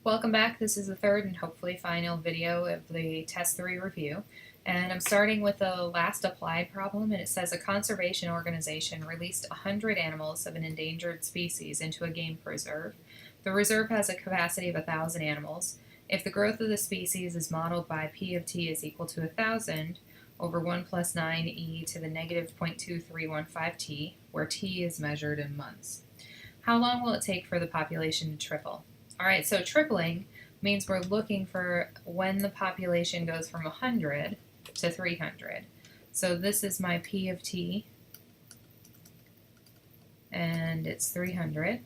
Welcome back. This is the third and hopefully final video of the Test 3 review. And I'm starting with the last applied problem, and it says a conservation organization released 100 animals of an endangered species into a game preserve. The reserve has a capacity of 1,000 animals. If the growth of the species is modeled by P of t is equal to 1,000 over 1 plus 9e to the negative 0.2315t, where t is measured in months. How long will it take for the population to triple? Alright, so tripling means we're looking for when the population goes from 100 to 300. So this is my P of t, and it's 300.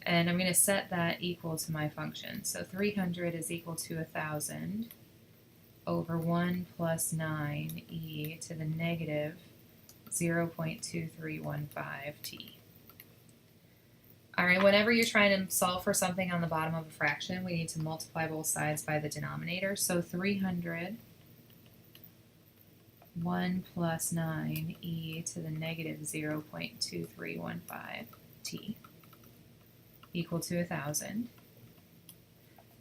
And I'm going to set that equal to my function. So 300 is equal to 1,000 over 1 plus 9e to the negative 0.2315t. Alright, whenever you're trying to solve for something on the bottom of a fraction, we need to multiply both sides by the denominator. So 300, 1 plus 9e to the negative 0.2315t equal to 1,000.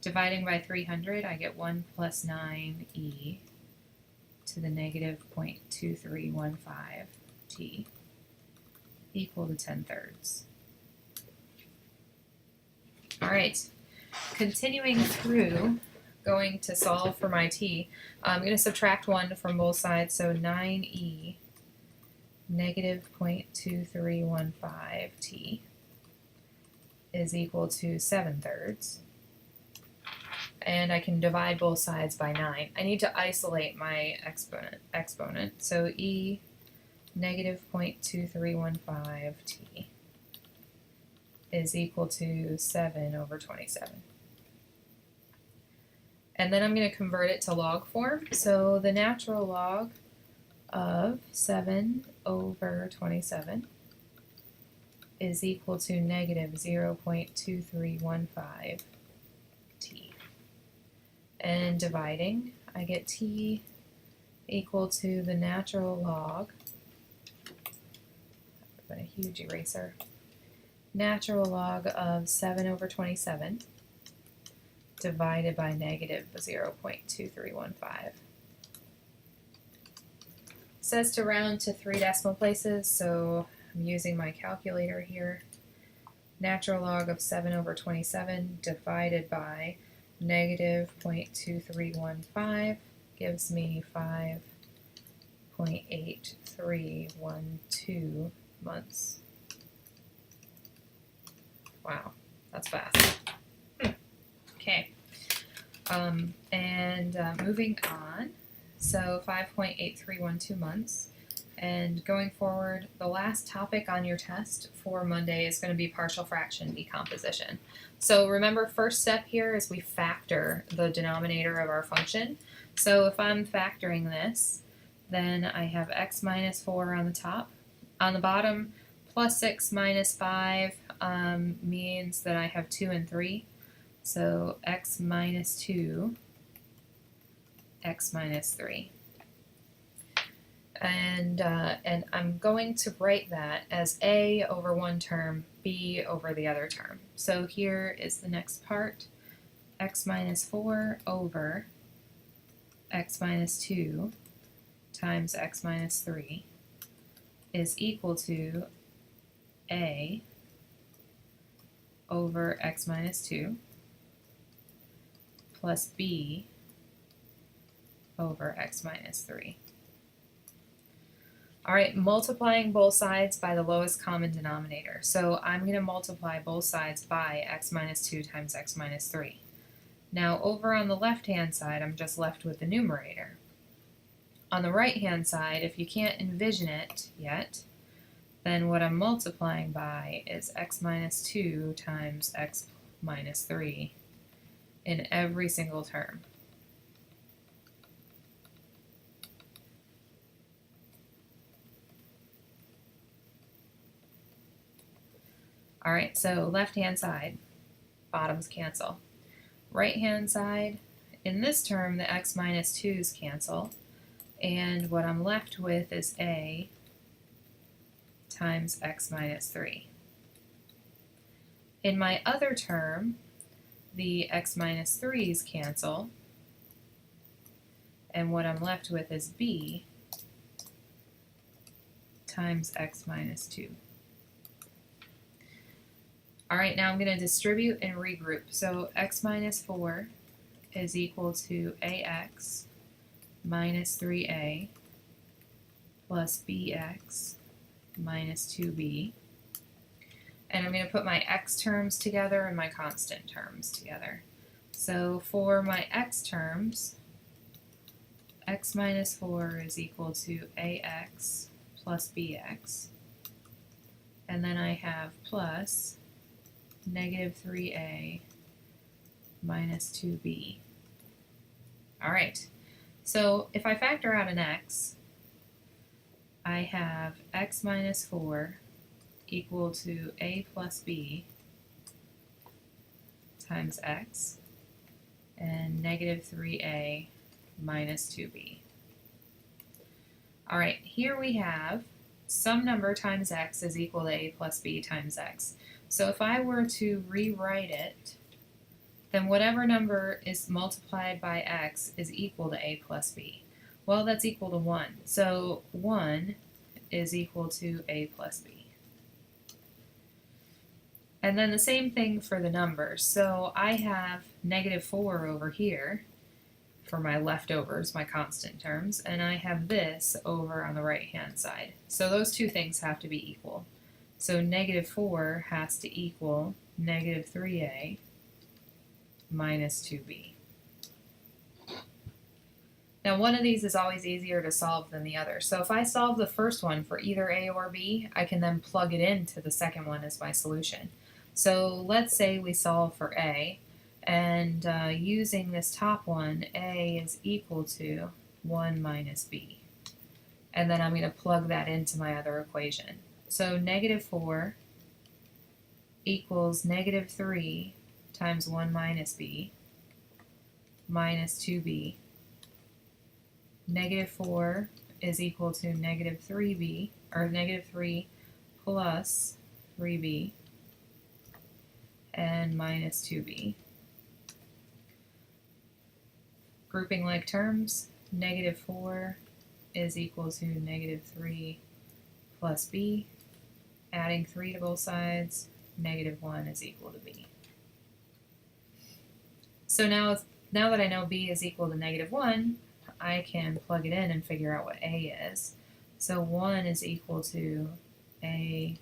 Dividing by 300, I get 1 plus 9e to the negative 0.2315t equal to 10/3. Alright, continuing through, going to solve for my t, I'm going to subtract 1 from both sides, so 9e negative 0.2315t is equal to 7/3. And I can divide both sides by 9. I need to isolate my exponent, so e negative 0.2315t is equal to 7 over 27. And then I'm going to convert it to log form. So the natural log of 7 over 27 is equal to negative 0.2315t. And dividing, I get t equal to the natural log, put a huge eraser, natural log of 7 over 27 divided by negative 0.2315. It says to round to 3 decimal places, so I'm using my calculator here. Natural log of 7 over 27 divided by negative 0.2315 gives me 5.8312 months. Wow, that's fast. Okay, moving on, so 5.8312 months, and going forward, the last topic on your test for Monday is going to be partial fraction decomposition. So remember, first step here is we factor the denominator of our function. So if I'm factoring this, then I have x minus 4 on the top. On the bottom, plus 6 minus 5 means that I have 2 and 3. So x minus 2, x minus 3. And I'm going to write that as a over one term, b over the other term. So here is the next part. X minus 4 over x minus 2 times x minus 3 is equal to a over x minus 2 plus b over x minus 3. Alright, multiplying both sides by the lowest common denominator. So I'm going to multiply both sides by x minus 2 times x minus 3. Now over on the left-hand side, I'm just left with the numerator. On the right-hand side, if you can't envision it yet, then what I'm multiplying by is x minus 2 times x minus 3 in every single term. Alright, so left-hand side, bottoms cancel. Right-hand side, in this term, the x minus 2's cancel, and what I'm left with is a times x minus 3. In my other term, the x minus 3's cancel, and what I'm left with is b times x minus 2. Alright, now I'm going to distribute and regroup. So x minus 4 is equal to ax minus 3a plus bx minus 2b. And I'm going to put my x terms together and my constant terms together. So for my x terms, x minus 4 is equal to ax plus bx. And then I have plus negative 3a minus 2b. Alright, so if I factor out an x, I have x minus 4 equal to a plus b times x and negative 3a minus 2b. Alright, here we have some number times x is equal to a plus b times x. So if I were to rewrite it, then whatever number is multiplied by x is equal to a plus b. Well, that's equal to 1. So 1 is equal to a plus b. And then the same thing for the numbers. So I have negative 4 over here for my leftovers, my constant terms, and I have this over on the right-hand side. So those two things have to be equal. So negative 4 has to equal negative 3a minus 2b. Now one of these is always easier to solve than the other. So if I solve the first one for either a or b, I can then plug it into the second one as my solution. So let's say we solve for a, and using this top one, a is equal to 1 minus b. And then I'm going to plug that into my other equation. So negative 4 equals negative 3 times 1 minus b minus 2b. Negative 4 is equal to negative 3b, or negative 3 plus 3b and minus 2b. Grouping like terms, negative 4 is equal to negative 3 plus b. Adding 3 to both sides, negative 1 is equal to b. So now that I know b is equal to negative 1, I can plug it in and figure out what a is. So 1 is equal to a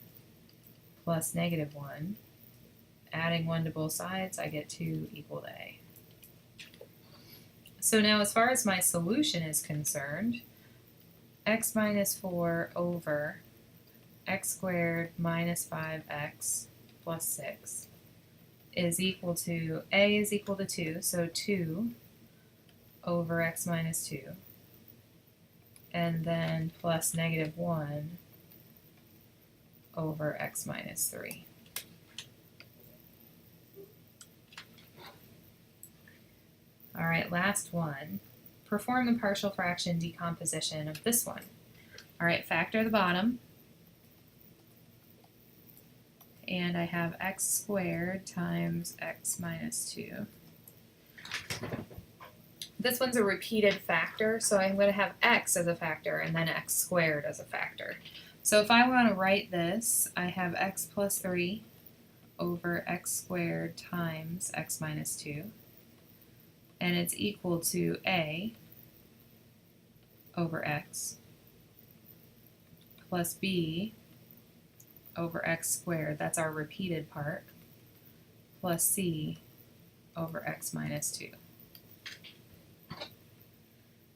plus negative 1. Adding 1 to both sides, I get 2 equal to a. So now as far as my solution is concerned, x minus 4 over x squared minus 5x plus 6 is equal to, a is equal to 2, so 2 over x minus 2, and then plus negative 1 over x minus 3. Alright, last one. Perform the partial fraction decomposition of this one. Alright, factor the bottom. And I have x squared times x minus 2. This one's a repeated factor, so I'm going to have x as a factor and then x squared as a factor. So if I want to write this, I have x plus 3 over x squared times x minus 2. And it's equal to a over x plus b over x squared, that's our repeated part, plus c over x minus 2.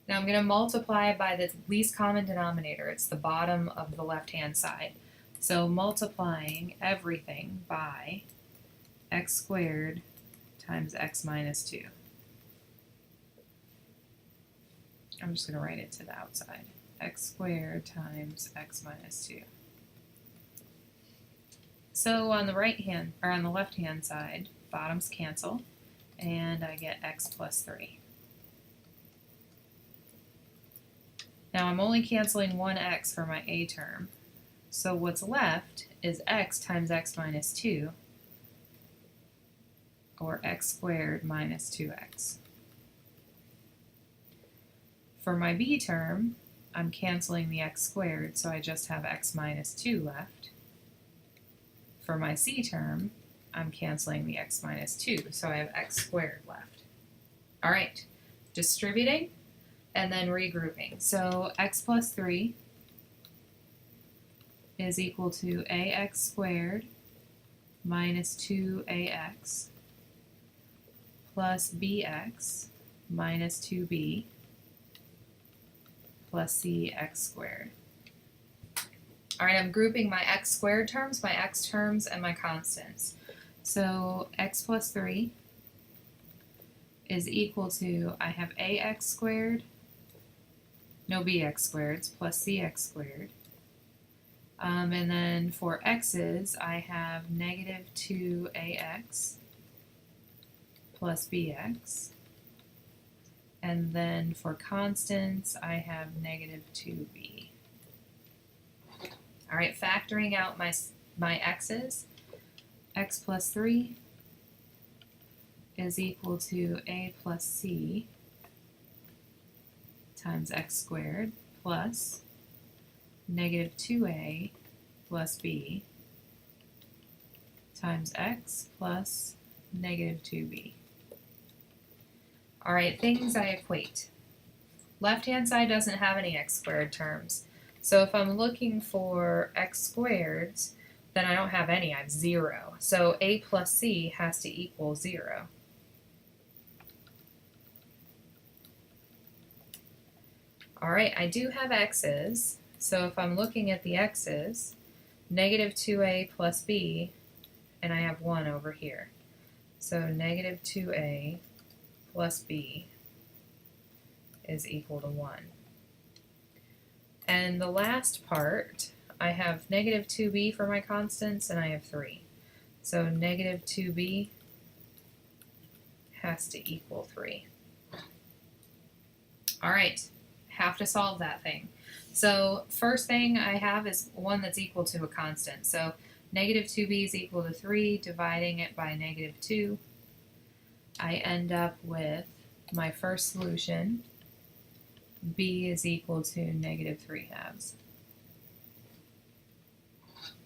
Now I'm going to multiply by the least common denominator. It's the bottom of the left-hand side. So multiplying everything by x squared times x minus 2. I'm just going to write it to the outside. X squared times x minus 2. So on the on the left-hand side, bottoms cancel, and I get x plus 3. Now I'm only canceling one x for my a term, so what's left is x times x minus 2 or x squared minus 2x. For my b term, I'm canceling the x squared, so I just have x minus 2 left. For my c term, I'm canceling the x minus 2, so I have x squared left. All right, distributing and then regrouping. So x plus 3 is equal to ax squared minus 2ax plus bx minus 2b plus cx squared. All right, I'm grouping my x squared terms, my x terms, and my constants. So x plus 3 is equal to, I have ax squared, no bx squareds, plus cx squared. And then for x's, I have negative 2ax plus bx. And then for constants, I have negative 2b. All right, factoring out my x's, x plus 3 is equal to a plus c times x squared plus negative 2a plus b times x plus negative 2b. All right, things I equate. Left-hand side doesn't have any x squared terms. So if I'm looking for x squareds, then I don't have any, I have 0. So a plus c has to equal 0. All right, I do have x's, so if I'm looking at the x's, negative 2a plus b, and I have 1 over here. So negative 2a plus b is equal to 1. And the last part, I have negative 2b for my constants, and I have 3. So negative 2b has to equal 3. All right, have to solve that thing. So first thing I have is one that's equal to a constant. So negative 2b is equal to 3, dividing it by negative 2. I end up with my first solution, b is equal to negative 3/2.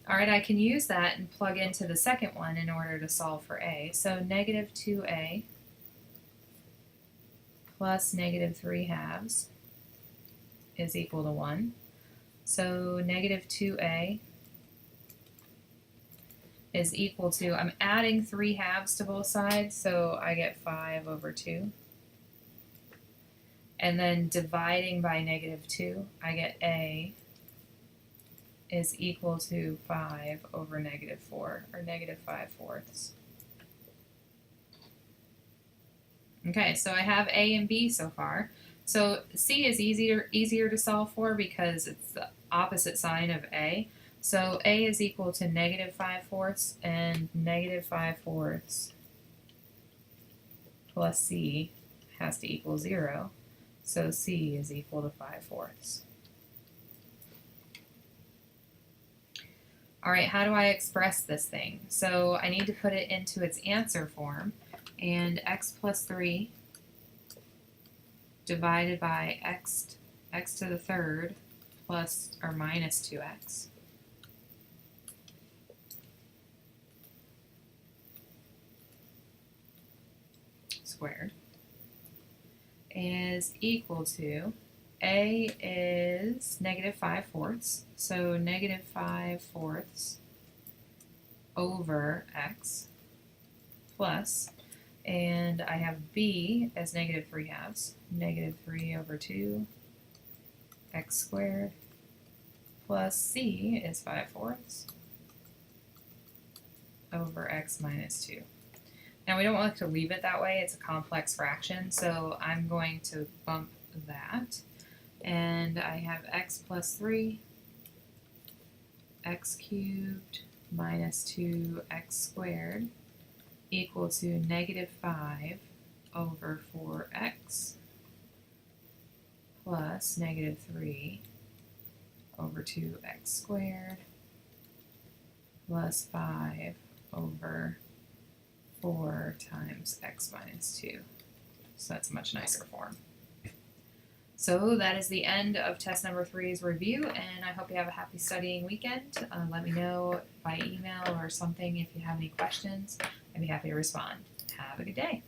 All right, I can use that and plug into the second one in order to solve for a. So negative 2a plus negative 3/2 is equal to 1. So negative 2a is equal to, I'm adding 3/2 to both sides, so I get 5 over 2. And then dividing by negative 2, I get a is equal to 5 over negative 4, or negative 5/4. Okay, so I have a and b so far. So c is easier to solve for because it's the opposite sign of a. So a is equal to negative 5/4, and negative 5/4 plus c has to equal 0. So c is equal to 5/4. All right, how do I express this thing? So I need to put it into its answer form, and x plus 3 divided by x to the third plus or minus 2x squared is equal to, a is negative 5/4, so negative 5/4 over x plus, and I have b as negative 3/2, negative 3 over 2 x squared plus c is 5/4 over x minus 2. Now we don't want to leave it that way, it's a complex fraction, so I'm going to bump that. And I have x plus 3, x cubed minus 2x squared equal to negative 5 over 4x plus negative 3 over 2x squared plus 5 over 4 times x minus 2. So that's a much nicer form. So that is the end of test number 3's review, and I hope you have a happy studying weekend. Let me know by email or something if you have any questions. I'd be happy to respond. Have a good day.